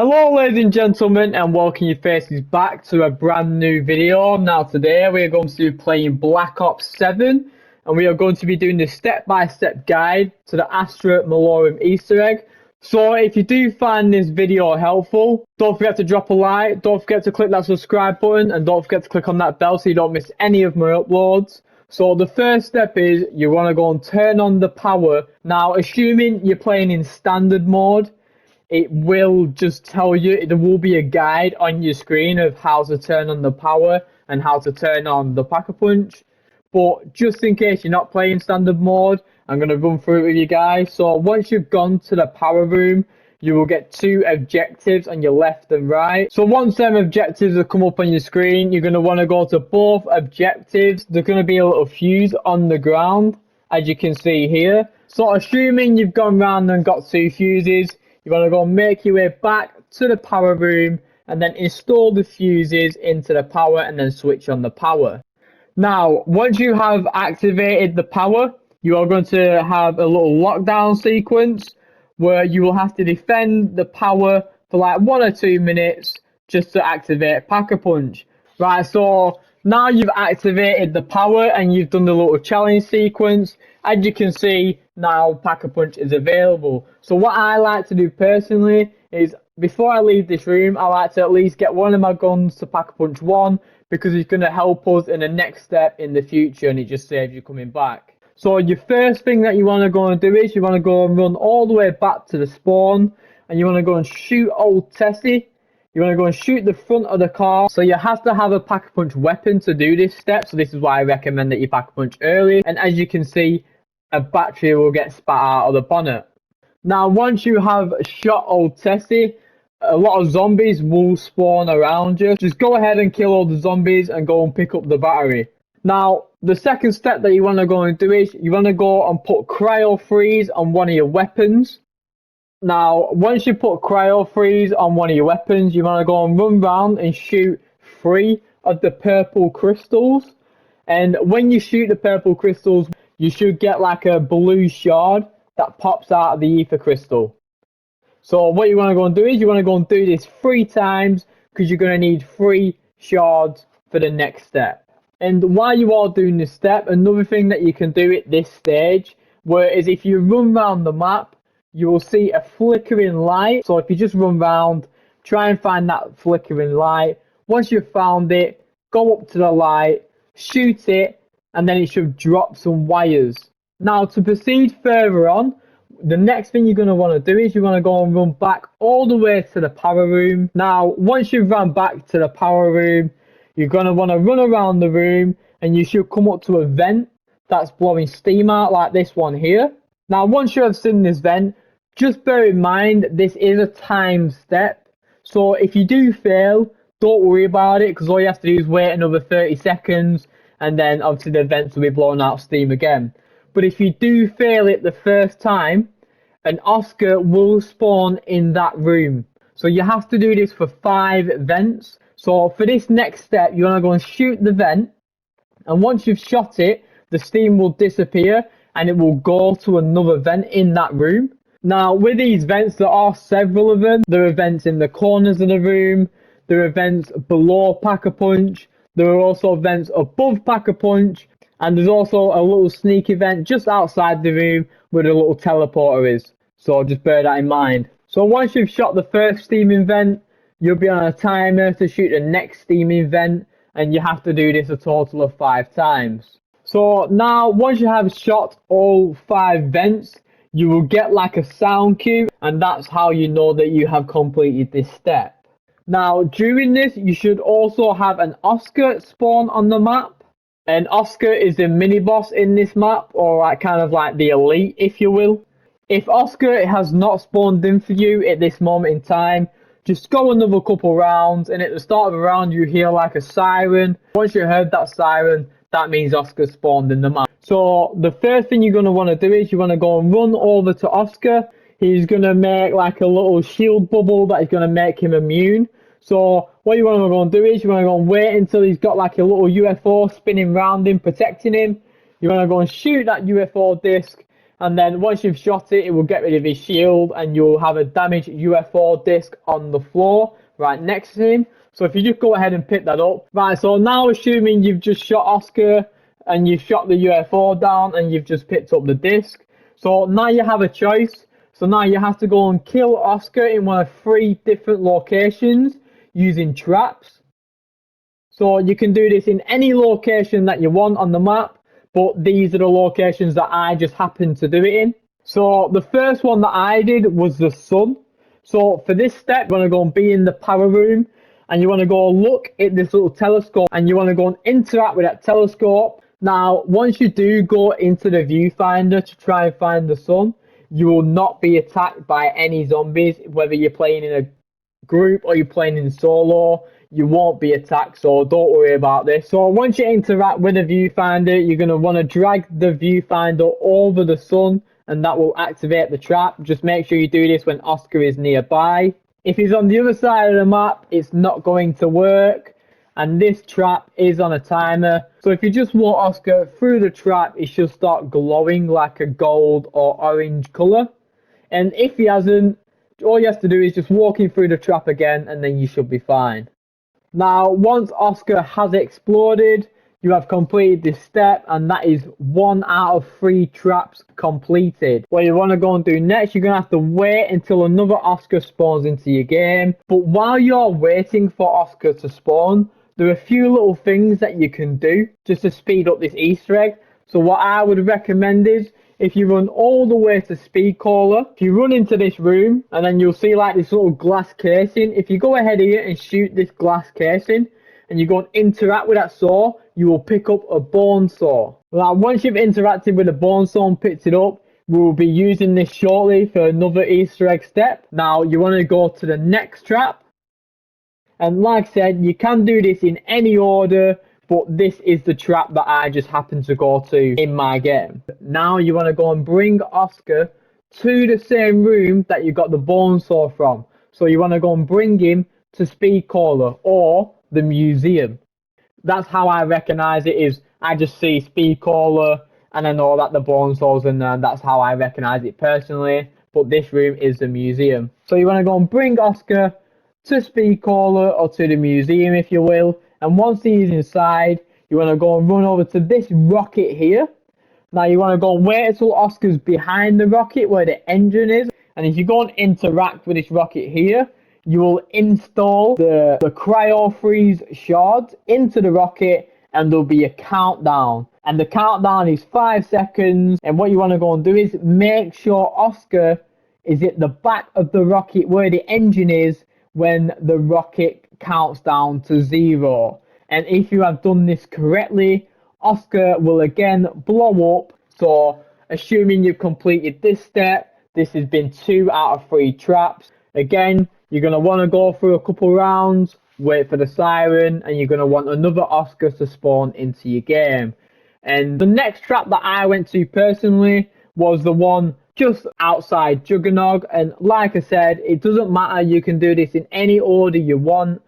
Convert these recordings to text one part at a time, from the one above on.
Hello ladies and gentlemen, and welcome your faces back to a brand new video. Now today we are going to be playing Black Ops 7 and we are going to be doing the step-by-step guide to the Astra Malorum Easter Egg. So if you do find this video helpful, don't forget to drop a like, don't forget to click that subscribe button, and don't forget to click on that bell so you don't miss any of my uploads. So the first step is you want to go and turn on the power. Now assuming you're playing in standard mode, it will just tell you, there will be a guide on your screen of how to turn on the power and how to turn on the Pack-a-Punch. But just in case you're not playing standard mode, I'm going to run through it with you guys. So once you've gone to the power room, you will get two objectives on your left and right. So once them objectives have come up on your screen, you're going to want to go to both objectives. There's going to be a little fuse on the ground, as you can see here. So assuming you've gone round and got two fuses, you want to go and make your way back to the power room and then install the fuses into the power and then switch on the power. Now, once you have activated the power, you are going to have a little lockdown sequence where you will have to defend the power for like 1 or 2 minutes just to activate Pack-a-Punch. Right, so now you've activated the power and you've done the little challenge sequence. As you can see, now Pack-a-Punch is available. So what I like to do personally is, before I leave this room, I like to at least get one of my guns to Pack-a-Punch 1, because it's going to help us in the next step in the future and it just saves you coming back. So your first thing that you want to go and do is you want to go and run all the way back to the spawn and you want to go and shoot old Tessie. You want to go and shoot the front of the car. So you have to have a Pack-a-Punch weapon to do this step. So this is why I recommend that you Pack-a-Punch early. And as you can see, a battery will get spat out of the bonnet. Now, once you have shot old Tessie, a lot of zombies will spawn around you. Just go ahead and kill all the zombies and go and pick up the battery. Now, the second step that you want to go and do is you want to go and put cryo freeze on one of your weapons. Now, once you put cryo freeze on one of your weapons, you want to go and run around and shoot 3 of the purple crystals. And when you shoot the purple crystals, you should get like a blue shard that pops out of the ether crystal. So what you want to go and do is you want to go and do this 3 times because you're going to need 3 shards for the next step. And while you are doing this step, another thing that you can do at this stage, whereas if you run around the map, you will see a flickering light. So if you just run around, try and find that flickering light. Once you've found it, go up to the light, shoot it, and then it should drop some wires. Now to proceed further on, the next thing you're going to want to do is you want to go and run back all the way to the power room. Now, once you've run back to the power room, you're going to want to run around the room and you should come up to a vent that's blowing steam out like this one here. Now, once you have seen this vent, just bear in mind this is a timed step. So if you do fail, don't worry about it because all you have to do is wait another 30 seconds and then obviously the vents will be blowing out steam again. But if you do fail it the first time, an Oscar will spawn in that room. So you have to do this for 5 vents. So for this next step, you want to go and shoot the vent. And once you've shot it, the steam will disappear and it will go to another vent in that room. Now with these vents, there are several of them. There are vents in the corners of the room. There are vents below Pack-a-Punch. There are also vents above Pack-a-Punch. And there's also a little sneak event just outside the room where the little teleporter is. So just bear that in mind. So once you've shot the first steaming vent, you'll be on a timer to shoot the next steaming vent. And you have to do this a total of 5 times. So now once you have shot all 5 vents, you will get like a sound cue. And that's how you know that you have completed this step. Now during this, you should also have an Oscar spawn on the map. And Oscar is the mini boss in this map, or like kind of like the elite, if you will. If Oscar has not spawned in for you at this moment in time, just go another couple rounds, and at the start of the round you hear like a siren. Once you heard that siren, that means Oscar spawned in the map. So the first thing you're going to want to do is you want to go and run over to Oscar. He's going to make like a little shield bubble that is going to make him immune. So what you want to go and do is you want to go and wait until he's got like a little UFO spinning round him, protecting him. You want to go and shoot that UFO disc And then once you've shot it, it will get rid of his shield and you'll have a damaged UFO disc on the floor right next to him. So if you just go ahead and pick that up. Right, so now assuming you've just shot Oscar and you've shot the UFO down and you've just picked up the disc. So now you have a choice. So now you have to go and kill Oscar in one of 3 different locations using traps. So you can do this in any location that you want on the map, but these are the locations that I just happened to do it in. So the first one that I did was the sun. So for this step, you want to go and be in the power room, and you want to go look at this little telescope, and you want to go and interact with that telescope. Now, once you do go into the viewfinder to try and find the sun, you will not be attacked by any zombies, whether you're playing in a group or you're playing in solo. You won't be attacked, so don't worry about this. So once you interact with the viewfinder, you're going to want to drag the viewfinder over the sun, and that will activate the trap. Just make sure you do this when Oscar is nearby. If he's on the other side of the map, it's not going to work, and this trap is on a timer. So if you just walk Oscar through the trap, it should start glowing like a gold or orange colour. And if he hasn't, all you have to do is just walk in through the trap again, and then you should be fine. Now, once Oscar has exploded, you have completed this step, and that is 1 out of 3 traps completed. What you want to go and do next, you're going to have to wait until another Oscar spawns into your game. But while you're waiting for Oscar to spawn, there are a few little things that you can do just to speed up this Easter egg. So what I would recommend is, if you run all the way to speed caller, if you run into this room, and then you'll see like this little glass casing. If you go ahead here and shoot this glass casing, and you go and interact with that saw, you will pick up a bone saw. Now, once you've interacted with the bone saw and picked it up, we will be using this shortly for another Easter egg step. Now, you want to go to the next trap. And like I said, you can do this in any order, but this is the trap that I just happened to go to in my game. Now you want to go and bring Oscar to the same room that you got the bone saw from. So you want to go and bring him to speed caller or the museum. That's how I recognize it. Is I just see speed caller and I know that the bone saw's in there, and that's how I recognize it personally. But this room is the museum. So you want to go and bring Oscar to speed caller or to the museum, if you will. And once he's inside, you want to go and run over to this rocket here. Now you want to go and wait until Oscar's behind the rocket where the engine is. And if you go and interact with this rocket here, you will install the cryo freeze shards into the rocket, and there'll be a countdown. And the countdown is 5 seconds. And what you want to go and do is make sure Oscar is at the back of the rocket where the engine is when the rocket counts down to 0. And if you have done this correctly, Oscar will again blow up. So assuming you've completed this step, this has been 2 out of 3 traps. Again, you're going to want to go through a couple rounds, wait for the siren, and you're going to want another Oscar to spawn into your game. And the next trap that I went to personally was the one just outside Juggernog. And like I said, it doesn't matter, you can do this in any order you want.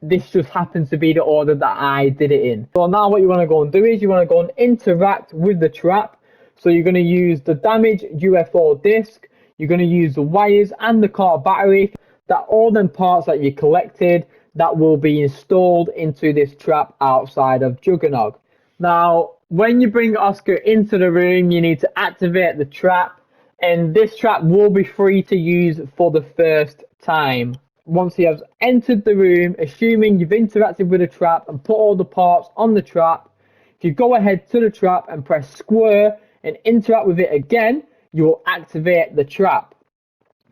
This just happens to be the order that I did it in. So now what you want to go and do is you want to go and interact with the trap. So you're going to use the damaged UFO disc, you're going to use the wires and the car battery. That all them parts that you collected, that will be installed into this trap outside of Juggernog. Now, when you bring Oscar into the room, you need to activate the trap, and this trap will be free to use for the first time. Once he has entered the room, assuming you've interacted with the trap and put all the parts on the trap, if you go ahead to the trap and press square and interact with it again, you will activate the trap.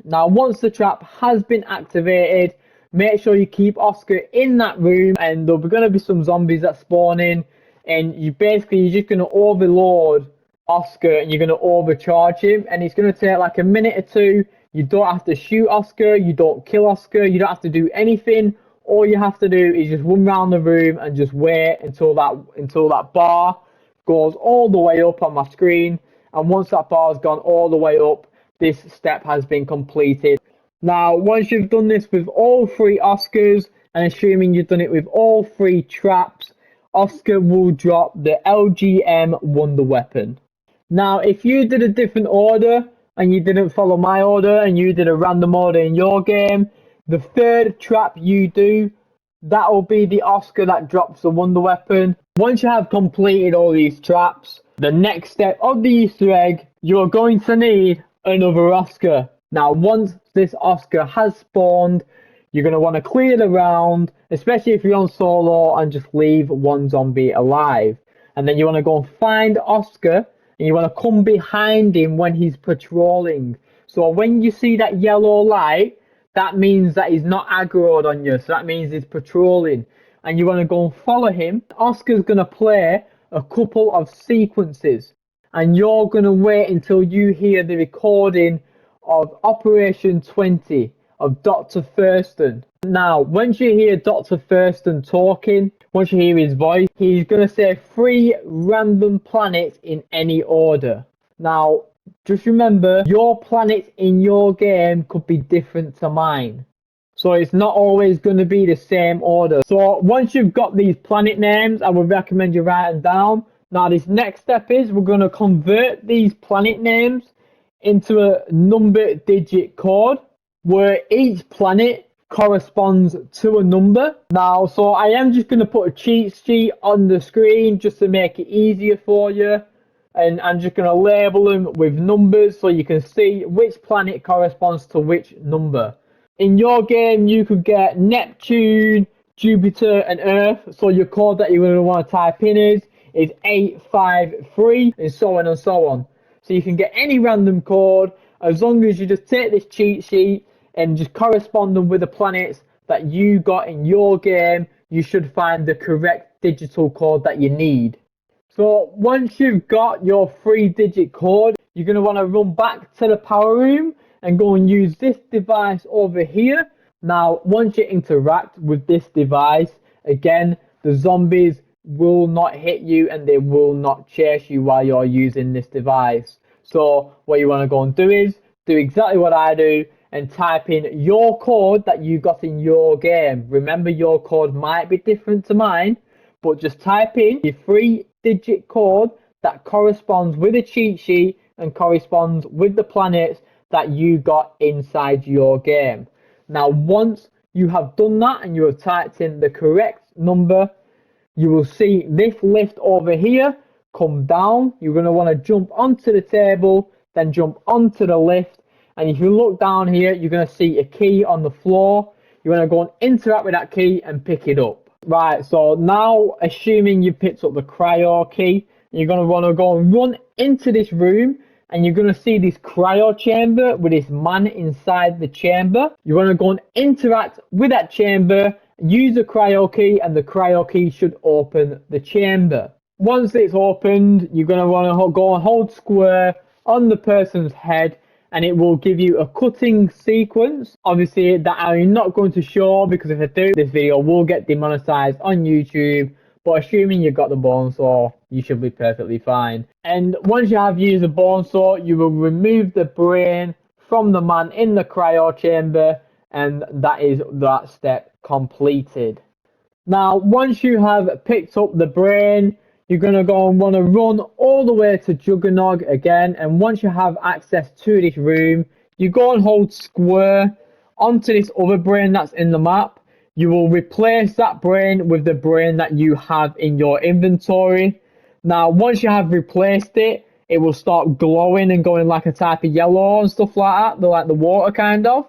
Now, once the trap has been activated, make sure you keep Oscar in that room, and there'll be going to be some zombies that spawn in, and you're just going to overload Oscar and you're going to overcharge him, and it's going to take like a minute or 2. You don't have to shoot Oscar, you don't kill Oscar, you don't have to do anything. All you have to do is just run around the room and just wait until that bar goes all the way up on my screen. And once that bar has gone all the way up, this step has been completed. Now, once you've done this with all 3 Oscars, and assuming you've done it with all 3 traps, Oscar will drop the LGM Wonder Weapon. Now, if you did a different order and you didn't follow my order and you did a random order in your game, the third trap you do, that will be the Oscar that drops the wonder weapon. Once you have completed all these traps, the next step of the Easter egg, you're going to need another Oscar. Now, once this Oscar has spawned, you're going to want to clear the round, especially if you're on solo, and just leave one zombie alive. And then you want to go and find Oscar, and you want to come behind him when he's patrolling. So when you see that yellow light, that means that he's not aggroed on you. So that means he's patrolling. And you want to go and follow him. Oscar's going to play a couple of sequences. And you're going to wait until you hear the recording of Operation 20 of Dr. Thurston. Now, once you hear Dr. Thurston talking, once you hear his voice, he's going to say 3 random planets in any order. Now, just remember, your planets in your game could be different to mine. So it's not always going to be the same order. So once you've got these planet names, I would recommend you write them down. Now, this next step is we're going to convert these planet names into a number digit code where each planet corresponds to a number. Now, so I am just going to put a cheat sheet on the screen just to make it easier for you. And I'm just going to label them with numbers so you can see which planet corresponds to which number. In your game, you could get Neptune, Jupiter, and Earth. So your code that you're going to want to type in is 853, and so on and so on. So you can get any random code as long as you just take this cheat sheet and just correspond them with the planets that you got in your game. You should find the correct digital code that you need. So once you've got your 3-digit code, you're going to want to run back to the power room and go and use this device over here. Now, once you interact with this device, again, the zombies will not hit you and they will not chase you while you're using this device. So what you want to go and do is do exactly what I do and type in your code that you got in your game. Remember, your code might be different to mine, but just type in your 3-digit code that corresponds with a cheat sheet and corresponds with the planets that you got inside your game. Now, once you have done that and you have typed in the correct number, you will see this lift over here come down. You're going to want to jump onto the table, then jump onto the lift. And if you look down here, you're going to see a key on the floor. You want to go and interact with that key and pick it up. Right, so now, assuming you picked up the cryo key, you're going to want to go and run into this room, and you're going to see this cryo chamber with this man inside the chamber. You want to go and interact with that chamber, use the cryo key, and the cryo key should open the chamber. Once it's opened, you're going to want to go and hold square on the person's head, and it will give you a cutting sequence. Obviously, that I'm not going to show, because if I do, this video will get demonetized on YouTube. But assuming you got the bone saw, you should be perfectly fine. And once you have used the bone saw, you will remove the brain from the man in the cryo chamber, and that is that step completed. Now, once you have picked up the brain, you're going to go and want to run all the way to Juggernog again. And once you have access to this room, you go and hold square onto this other brain that's in the map. You will replace that brain with the brain that you have in your inventory. Now, once you have replaced it, it will start glowing and going like a type of yellow and stuff like that, like the water kind of.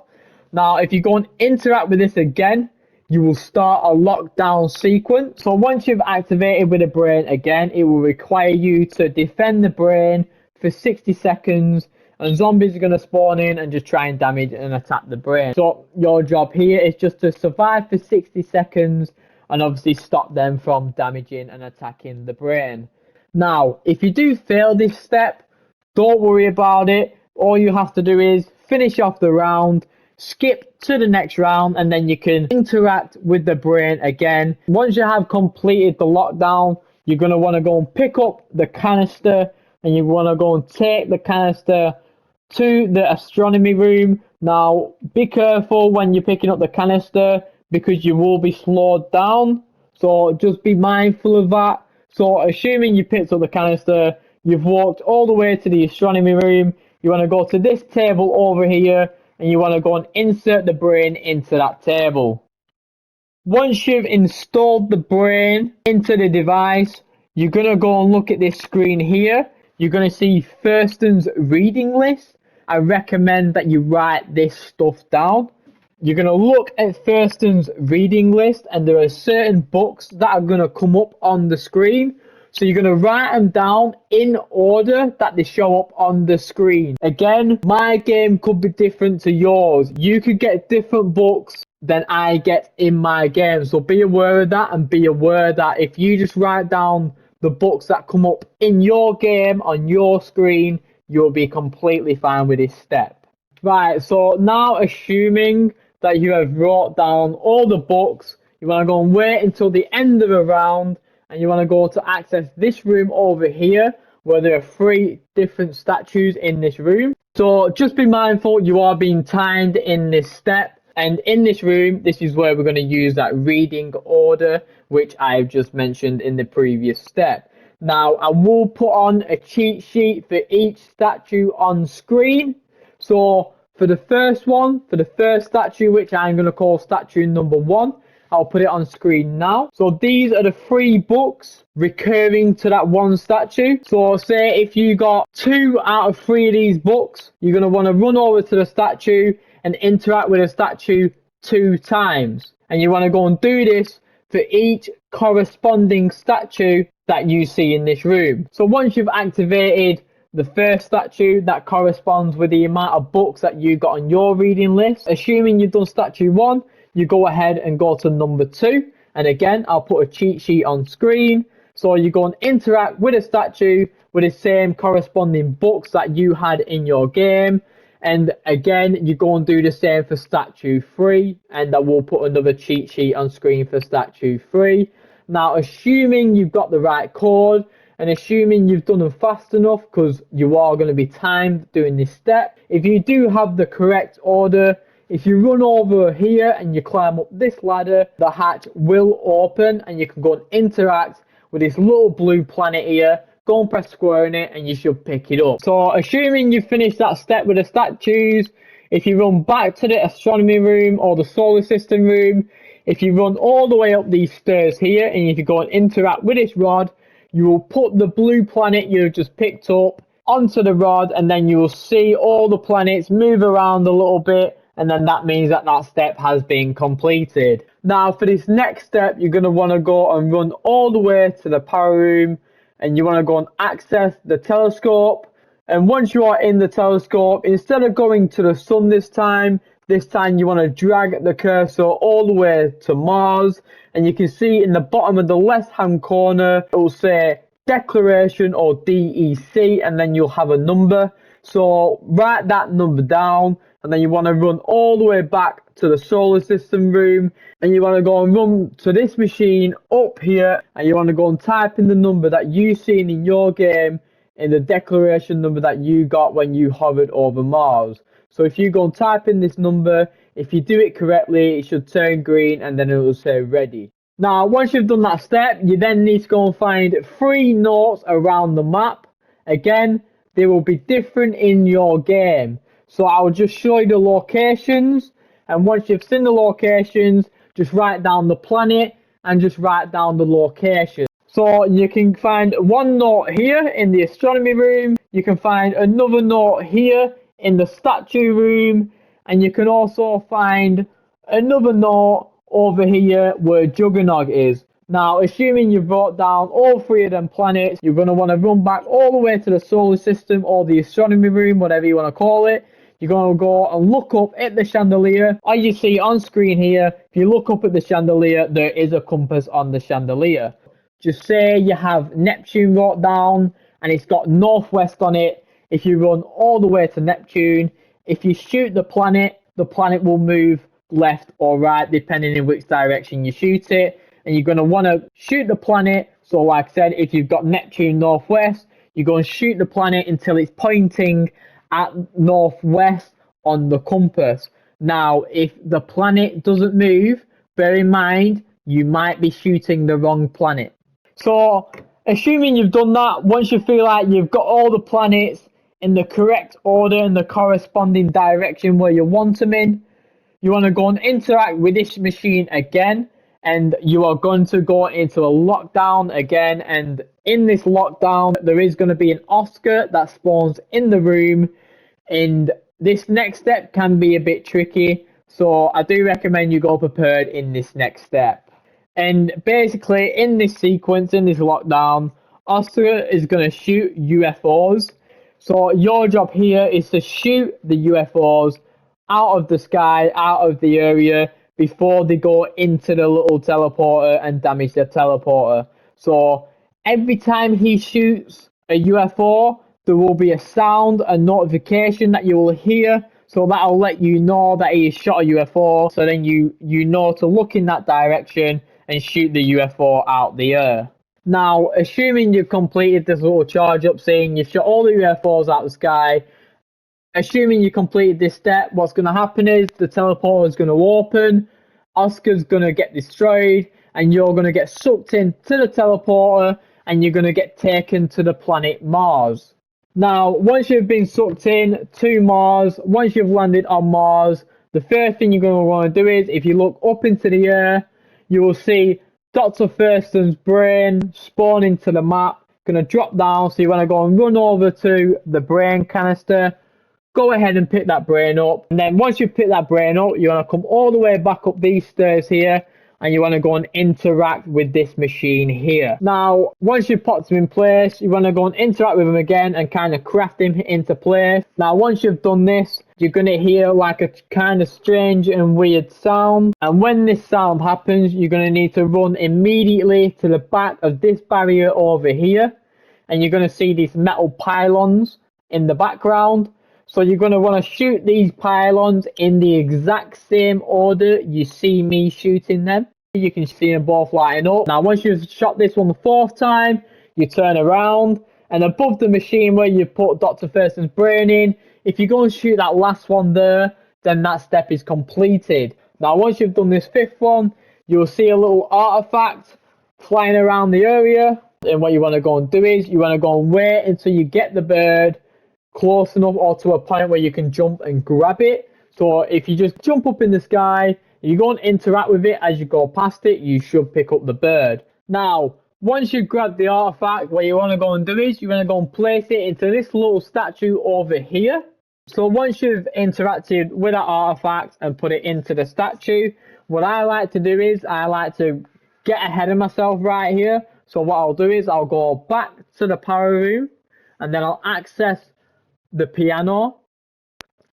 Now, if you go and interact with this again, you will start a lockdown sequence. So once you've activated with the brain again, it will require you to defend the brain for 60 seconds, and zombies are going to spawn in and just try and damage and attack the brain. So your job here is just to survive for 60 seconds and obviously stop them from damaging and attacking the brain. Now, if you do fail this step, don't worry about it. All you have to do is finish off the round, skip to the next round, and then you can interact with the brain again. Once you have completed the lockdown, you're going to want to go and pick up the canister, and you want to go and take the canister to the astronomy room. Now, be careful when you're picking up the canister, because you will be slowed down, so just be mindful of that. So assuming you picked up the canister, you've walked all the way to the astronomy room. You want to go to this table over here, and you want to go and insert the brain into that table. Once you've installed the brain into the device, you're going to go and look at this screen here. You're going to see Thurston's reading list. I recommend that you write this stuff down. You're going to look at Thurston's reading list, and there are certain books that are going to come up on the screen. So you're going to write them down in order that they show up on the screen. Again, my game could be different to yours. You could get different books than I get in my game. So be aware of that, and be aware that if you just write down the books that come up in your game on your screen, you'll be completely fine with this step. Right, so now assuming that you have wrote down all the books, you want to go and wait until the end of the round, and you want to go to access this room over here where there are 3 different statues in this room. So just be mindful, you are being timed in this step, and in this room, this is where we're going to use that reading order which I've just mentioned in the previous step. Now I will put on a cheat sheet for each statue on screen. So for the first one, for the first statue, which I'm going to call statue number 1, I'll put it on screen now. So these are the 3 books recurring to that one statue. So say if you got 2 out of 3 of these books, you're going to want to run over to the statue and interact with the statue 2 times. And you want to go and do this for each corresponding statue that you see in this room. So once you've activated the first statue that corresponds with the amount of books that you got on your reading list, assuming you've done statue 1, you go ahead and go to number 2, and again I'll put a cheat sheet on screen. So you go and interact with a statue with the same corresponding books that you had in your game, and again you go and do the same for statue 3, and I will put another cheat sheet on screen for statue 3. Now assuming you've got the right code, and assuming you've done them fast enough, because you are going to be timed doing this step, if you do have the correct order, if you run over here and you climb up this ladder, the hatch will open and you can go and interact with this little blue planet here. Go and press square in it and you should pick it up. So assuming you finish that step with the statues, if you run back to the astronomy room or the solar system room, if you run all the way up these stairs here and if you go and interact with this rod, you will put the blue planet you've just picked up onto the rod, and then you will see all the planets move around a little bit, and then that means that that step has been completed. Now for this next step, you're going to want to go and run all the way to the power room, and you want to go and access the telescope. And once you are in the telescope, instead of going to the sun this time you want to drag the cursor all the way to Mars, and you can see in the bottom of the left hand corner it will say declaration or DEC, and then you'll have a number. So write that number down, and then you want to run all the way back to the solar system room, and you want to go and run to this machine up here, and you want to go and type in the number that you've seen in your game in the declaration number that you got when you hovered over Mars. So if you go and type in this number, if you do it correctly, it should turn green and then it will say ready. Now once you've done that step, you then need to go and find 3 notes around the map. Again, they will be different in your game. So I'll just show you the locations, and once you've seen the locations, just write down the planet and just write down the location. So you can find 1 note here in the astronomy room, you can find another note here in the statue room, and you can also find another note over here where Juggernog is. Now assuming you've wrote down all 3 of them planets, you're going to want to run back all the way to the solar system or the astronomy room, whatever you want to call it. You're going to go and look up at the chandelier. As you see on screen here, if you look up at the chandelier, there is a compass on the chandelier. Just say you have Neptune wrote down and it's got northwest on it. If you run all the way to Neptune, if you shoot the planet will move left or right depending in which direction you shoot it. And you're going to want to shoot the planet. So like I said, if you've got Neptune northwest, you go and shoot the planet until it's pointing at northwest on the compass. Now if the planet doesn't move, bear in mind you might be shooting the wrong planet. So Assuming you've done that, once you feel like you've got all the planets in the correct order and the corresponding direction where you want them in, you want to go and interact with this machine again, and you are going to go into a lockdown again. And in this lockdown, there is going to be an Oscar that spawns in the room, and this next step can be a bit tricky, so I do recommend you go prepared in this next step. And basically, in this sequence, in this lockdown, Oscar is going to shoot UFOs. So your job here is to shoot the UFOs out of the sky, out of the area, before they go into the little teleporter and damage the teleporter. So every time he shoots a UFO, there will be a sound, a notification that you will hear. So that'll let you know that he has shot a UFO. So then you know to look in that direction and shoot the UFO out the air. Now, assuming you've completed this little charge up scene, you've shot all the UFOs out the sky, assuming you completed this step, what's going to happen is the teleporter is going to open, Oscar's going to get destroyed, and you're going to get sucked into the teleporter, and you're going to get taken to the planet Mars. Now, once you've been sucked in to Mars, once you've landed on Mars, the first thing you're going to want to do is, if you look up into the air, you will see Dr. Thurston's brain spawn into the map, going to drop down, so you want to go and run over to the brain canister, go ahead and pick that brain up, and then once you pick that brain up, you want to come all the way back up these stairs here, and you want to go and interact with this machine here. Now, once you've popped him in place, you want to go and interact with him again and kind of craft him into place. Now, once you've done this, you're going to hear like a kind of strange and weird sound. And when this sound happens, you're going to need to run immediately to the back of this barrier over here. And you're going to see these metal pylons in the background. So you're going to want to shoot these pylons in the exact same order you see me shooting them. You can see them both lighting up. Now, once you've shot this one the fourth time, you turn around, and above the machine where you put Dr. Thurston's brain in, if you go and shoot that last one there, then that step is completed. Now, once you've done this fifth one, you'll see a little artifact flying around the area. And what you want to go and do is, you want to go and wait until you get the bird close enough or to a point where you can jump and grab it. So if you just jump up in the sky, you go and interact with it as you go past it, you should pick up the bird. Now, once you grab the artifact, what you want to go and do is you want to go and place it into this little statue over here. So once you've interacted with that artifact and put it into the statue, what I like to do is I like to get ahead of myself right here. So what I'll do is I'll go back to the power room, and then I'll access the piano,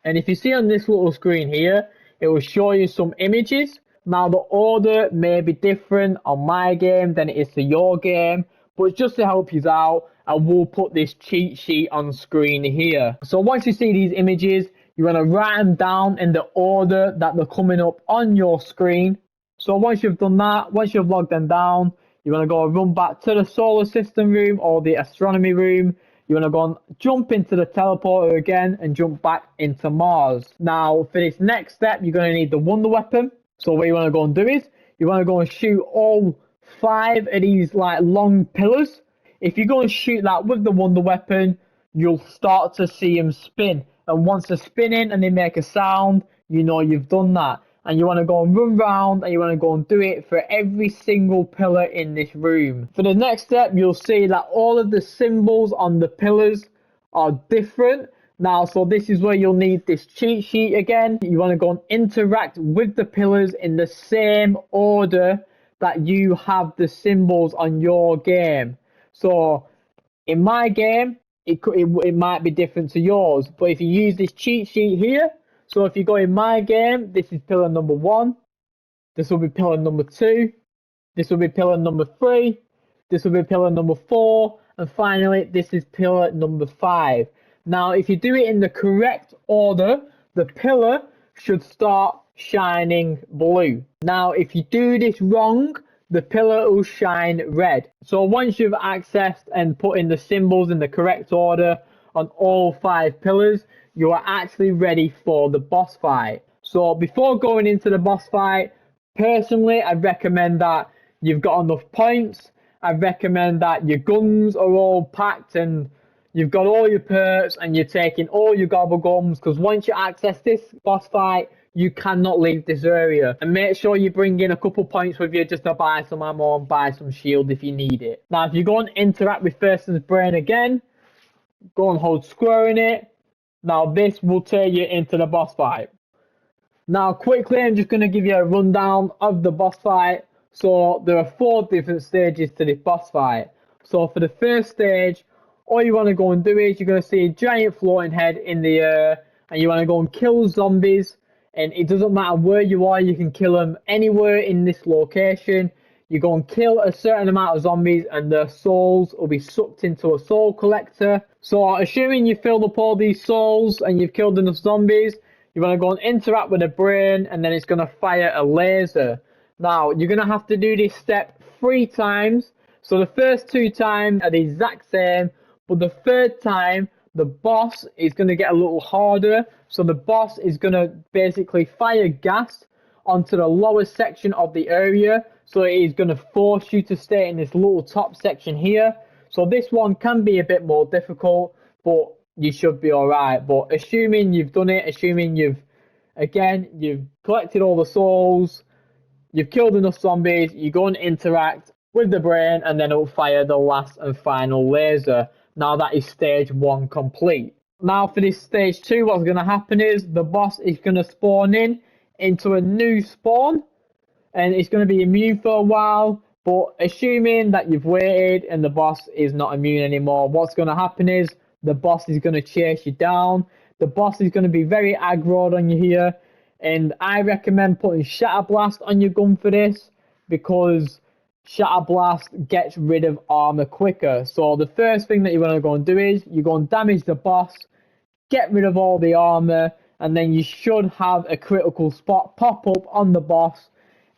and if you see on this little screen here, it will show you some images. Now, the order may be different on my game than it is to your game, but just to help you out, I will put this cheat sheet on screen here. So once you see these images, you want to write them down in the order that they're coming up on your screen. So once you've done that, once you've logged them down, you want to go and run back to the solar system room or the astronomy room. You want to go and jump into the teleporter again and jump back into Mars. Now, for this next step, you're going to need the wonder weapon. So what you want to go and do is, you want to go and shoot all 5 of these like long pillars. If you go and shoot that with the wonder weapon, you'll start to see them spin. And once they're spinning and they make a sound, you know you've done that. And you want to go and run around, and you want to go and do it for every single pillar in this room. For the next step, you'll see that all of the symbols on the pillars are different. Now, so this is where you'll need this cheat sheet again. You want to go and interact with the pillars in the same order that you have the symbols on your game. So in my game, it might be different to yours, but if you use this cheat sheet here, so if you go in my game, this is pillar number 1, this will be pillar number 2, this will be pillar number 3, this will be pillar number 4, and finally this is pillar number 5. Now, if you do it in the correct order, the pillar should start shining blue. Now, if you do this wrong, the pillar will shine red. So once you've accessed and put in the symbols in the correct order on all 5 pillars, you are actually ready for the boss fight. So before going into the boss fight, personally, I recommend that you've got enough points I recommend that your guns are all packed and you've got all your perks and you're taking all your gobble gums, because once you access this boss fight, you cannot leave this area. And make sure you bring in a couple points with you just to buy some ammo and buy some shield if you need it. Now, if you go and interact with Thurston's brain again, go and hold square in it. Now, this will take you into the boss fight. Now, quickly, I'm just going to give you a rundown of the boss fight. So, there are 4 different stages to this boss fight. So, for the first stage, all you want to go and do is you're going to see a giant floating head in the air, and you want to go and kill zombies. And it doesn't matter where you are, you can kill them anywhere in this location. You go and kill a certain amount of zombies, and their souls will be sucked into a soul collector. So, assuming you filled up all these souls and you've killed enough zombies, you want to go and interact with the brain, and then it's going to fire a laser. Now, you're going to have to do this step 3 times. So the first 2 times are the exact same, but the 3rd time, the boss is going to get a little harder. So the boss is going to basically fire gas onto the lower section of the area. So it is going to force you to stay in this little top section here. So this one can be a bit more difficult, but you should be alright. But assuming you've done it, assuming you've collected all the souls, you've killed enough zombies, you go and interact with the brain, and then it'll fire the last and final laser. Now that is stage 1 complete. Now for this stage 2, what's going to happen is the boss is going to spawn into a new spawn, and it's going to be immune for a while. But assuming that you've waited and the boss is not immune anymore, what's going to happen is the boss is going to chase you down. The boss is going to be very aggroed on you here. And I recommend putting Shatter Blast on your gun for this, because Shatter Blast gets rid of armor quicker. So the first thing that you want to go and do is you go and damage the boss, get rid of all the armor, and then you should have a critical spot pop up on the boss.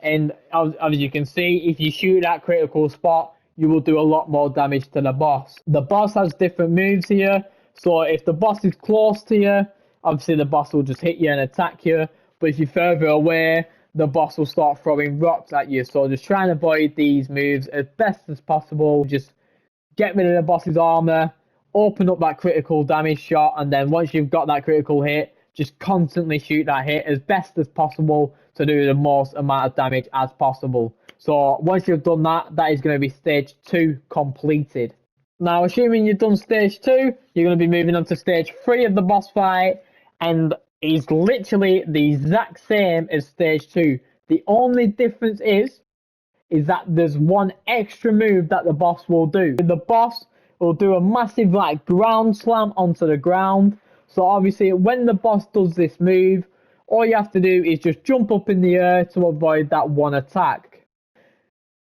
And as you can see, if you shoot that critical spot, you will do a lot more damage to the boss. The boss has different moves here. So if the boss is close to you, obviously the boss will just hit you and attack you. But if you're further away, the boss will start throwing rocks at you. So just try and avoid these moves as best as possible. Just get rid of the boss's armor, open up that critical damage shot, and then once you've got that critical hit, just constantly shoot that hit as best as possible to do the most amount of damage as possible. So once you've done that, that is going to be stage 2 completed. Now, assuming you've done stage 2, you're going to be moving on to stage 3 of the boss fight, and it's literally the exact same as stage 2. The only difference is that there's one extra move that the boss will do. The boss will do a massive ground slam onto the ground. So obviously when the boss does this move, all you have to do is just jump up in the air to avoid that one attack.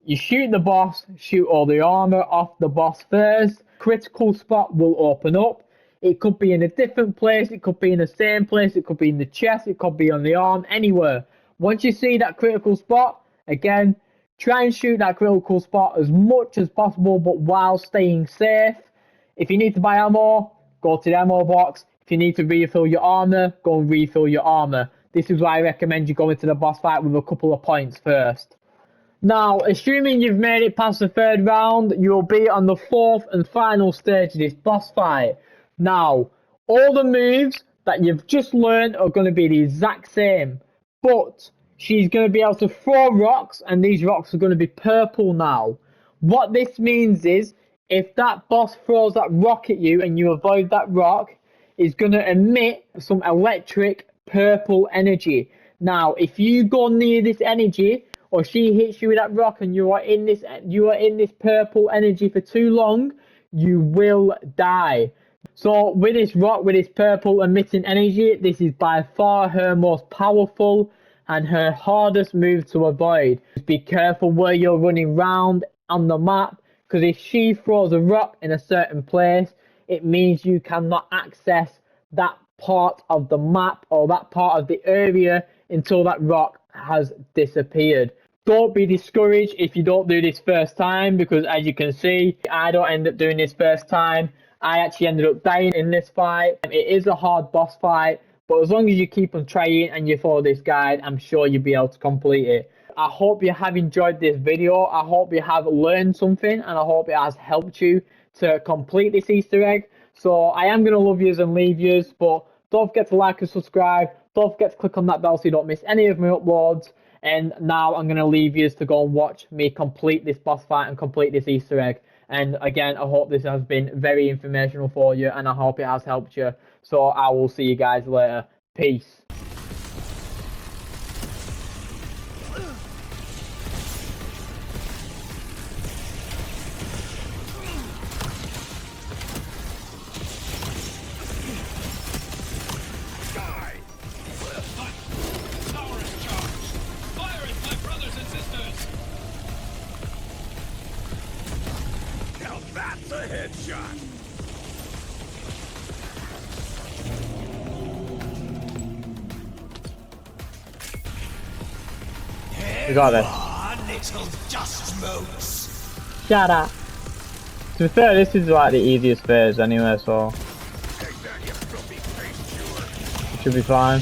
You shoot the boss, shoot all the armor off the boss first. Critical spot will open up. It could be in a different place, it could be in the same place, it could be in the chest, it could be on the arm, anywhere. Once you see that critical spot, again, try and shoot that critical spot as much as possible, but while staying safe. If you need to buy ammo, go to the ammo box. If you need to refill your armor, go and refill your armor. This is why I recommend you go into the boss fight with a couple of points first. Now, assuming you've made it past the 3rd round, you'll be on the 4th and final stage of this boss fight. Now, all the moves that you've just learned are going to be the exact same, but she's going to be able to throw rocks, and these rocks are going to be purple now. What this means is, if that boss throws that rock at you and you avoid that rock, it's going to emit some electric purple energy. Now, if you go near this energy, or she hits you with that rock and you are in this purple energy for too long, you will die. So with this rock, with this purple emitting energy, this is by far her most powerful and her hardest move to avoid. Just be careful where you're running round on the map, because if she throws a rock in a certain place, it means you cannot access that part of the map or that part of the area until that rock has disappeared. Don't be discouraged if you don't do this first time, because as you can see, I don't end up doing this first time. I actually ended up dying in this fight. It is a hard boss fight, but as long as you keep on trying and you follow this guide, I'm sure you'll be able to complete it. I hope you have enjoyed this video. I hope you have learned something, and I hope it has helped you to complete this Easter egg. So I am going to love yous and leave yous, but don't forget to like and subscribe. Don't forget to click on that bell so you don't miss any of my uploads. And now I'm going to leave yous to go and watch me complete this boss fight and complete this Easter egg. And again, I hope this has been very informational for you, and I hope it has helped you. So I will see you guys later. Peace. That's a headshot. We got this. Little dust motes. Shut up. To be fair, this is like the easiest phase anyway, so Take that, you filthy face chewer. should be fine.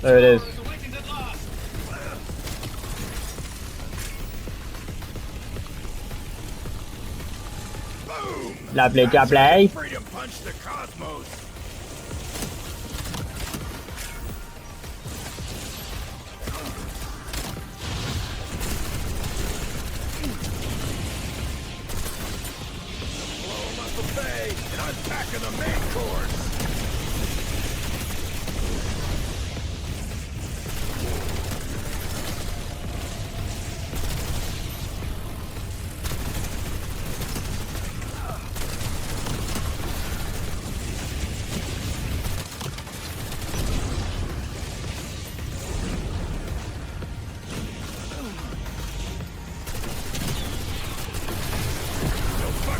There it is. Boom! Lovely jubbly. Freedom punch the cosmos. Blow him up the bay, and I'm packing the main course.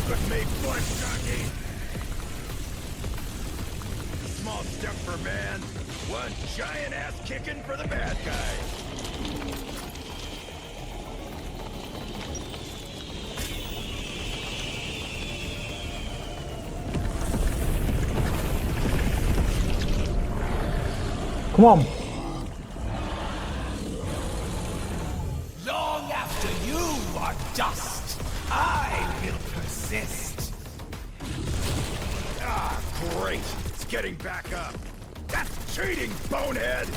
With me, flesh jockey. Small step for man, one giant ass kicking for the bad guy. Come on. Long after you are dust, I will persist. Ah, great. It's getting back up. That's cheating, bonehead!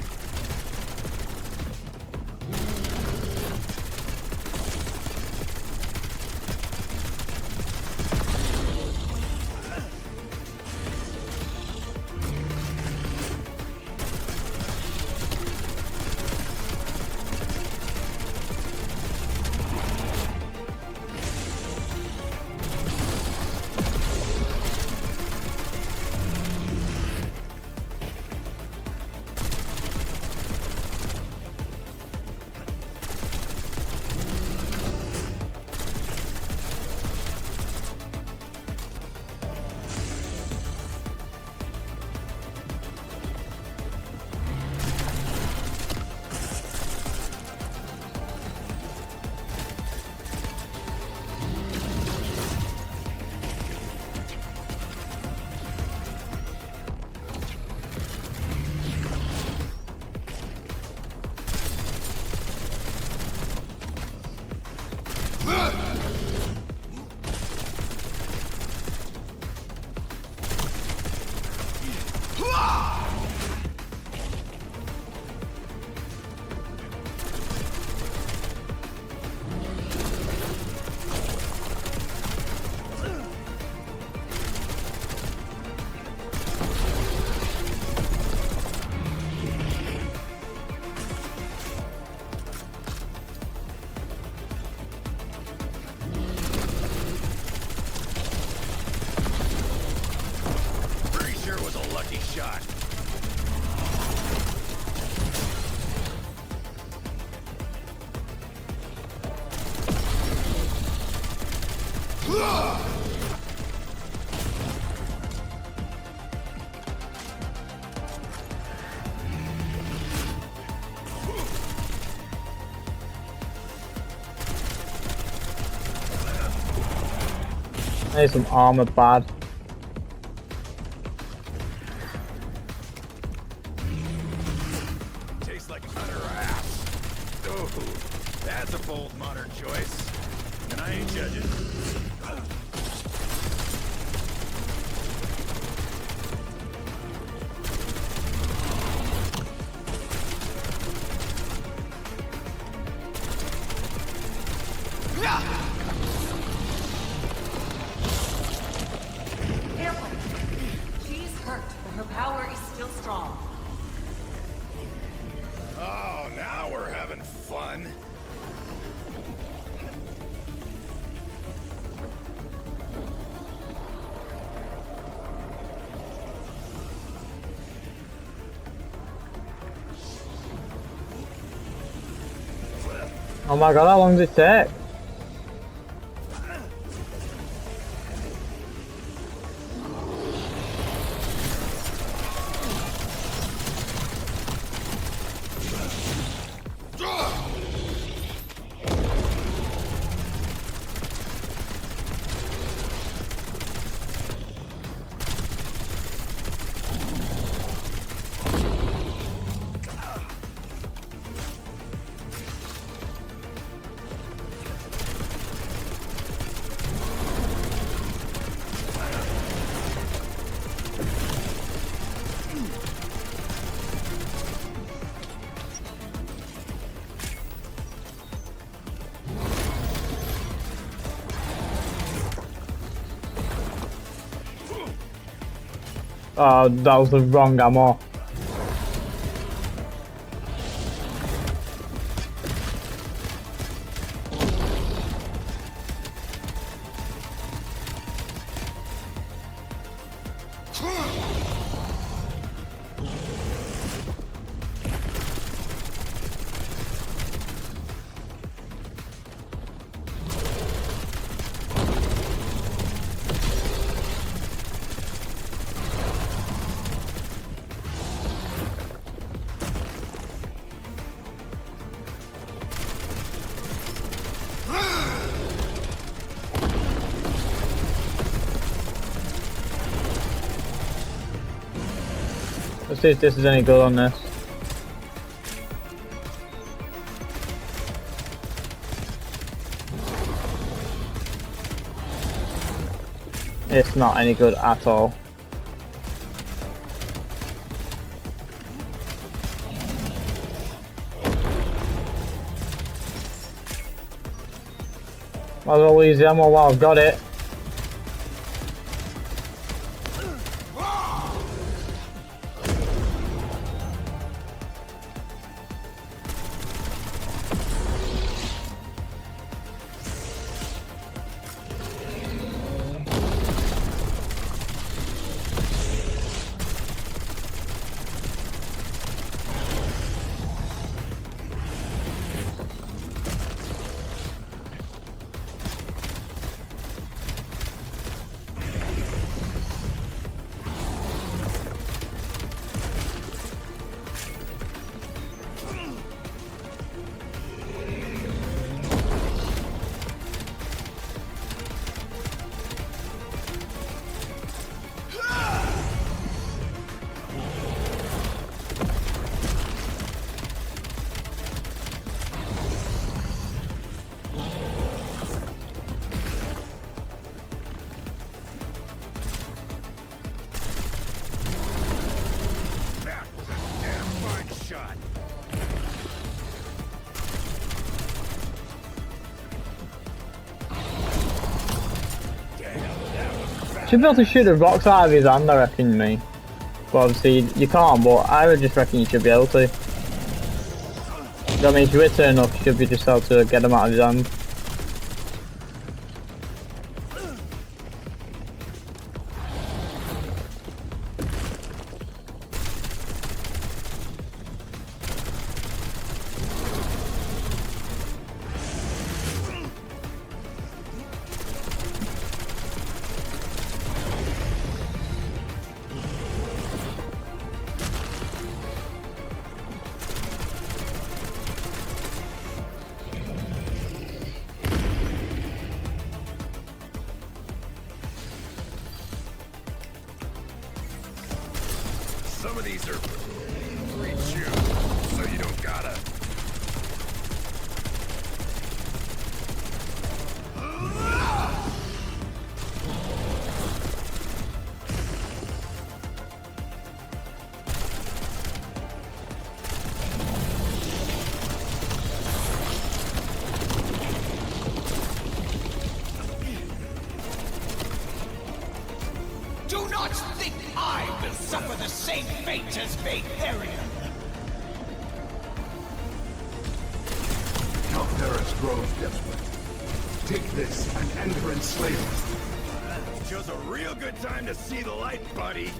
I need some armor bad. Tastes like utter ass. Oh, that's a bold modern choice. And I ain't judging. Careful. She's hurt, but her power is still strong. Oh, now we're having fun. Oh my god, how long does it take? Oh, that was the wrong ammo. Let's see if this is any good on this. It's not any good at all. Might as well use the ammo while I've got it. Should be able to shoot the rocks out of his hand, I reckon, me. But obviously you can't, but I would just reckon you should be able to. That means you hit it enough, you should be just able to get them out of his hand. Some of these are free chew, so you don't gotta. Do not think I will suffer the same fate as Vatharian. Count Paris grows desperate. Take this and enter enslavement. Just a real good time to see the light, buddy.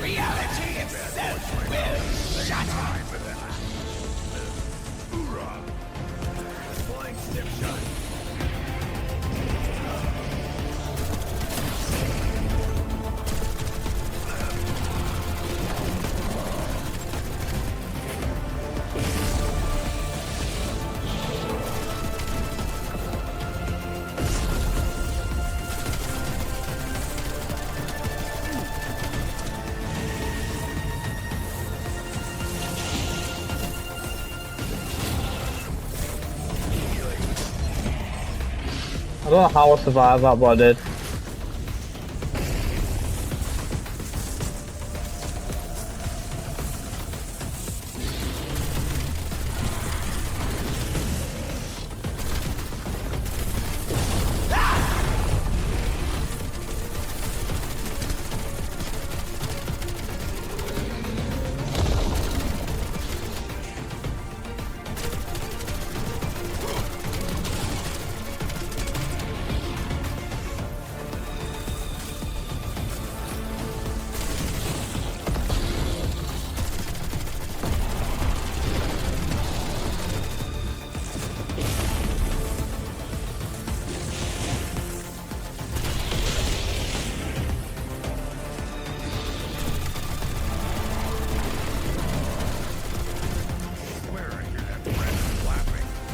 Reality itself will shatter. Hoorah! Flying snip shot. I don't know how I survived that, but I did.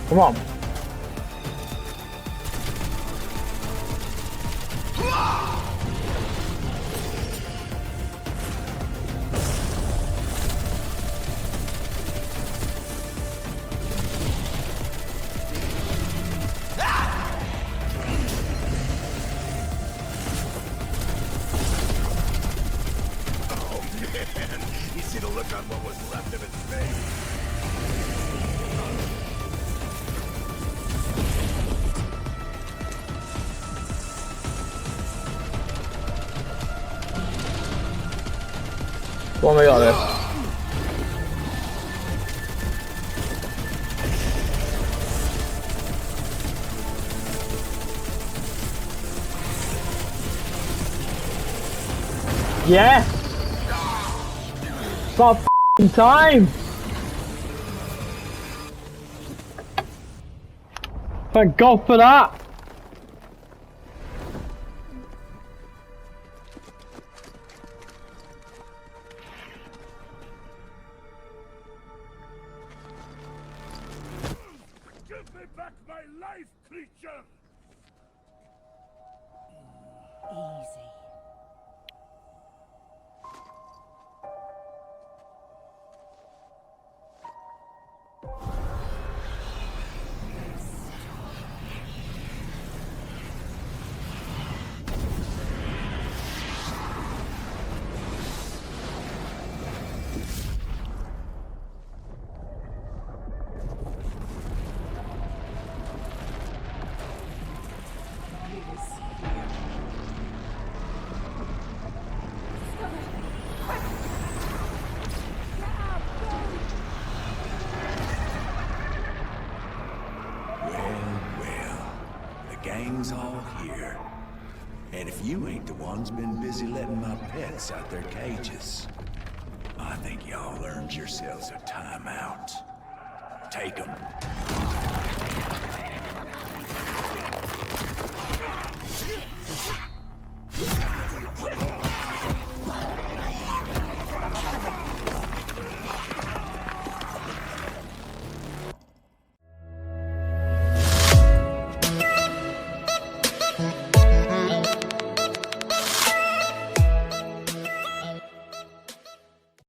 Come on. Oh man, you see the look on what was left of his face. What am I got there? Yes! It's about f***ing time! Thank God for that! Give me back my life, creature! Easy. things all here. And if you ain't the ones been busy letting my pets out their cages, I think y'all earned yourselves a timeout. Take them.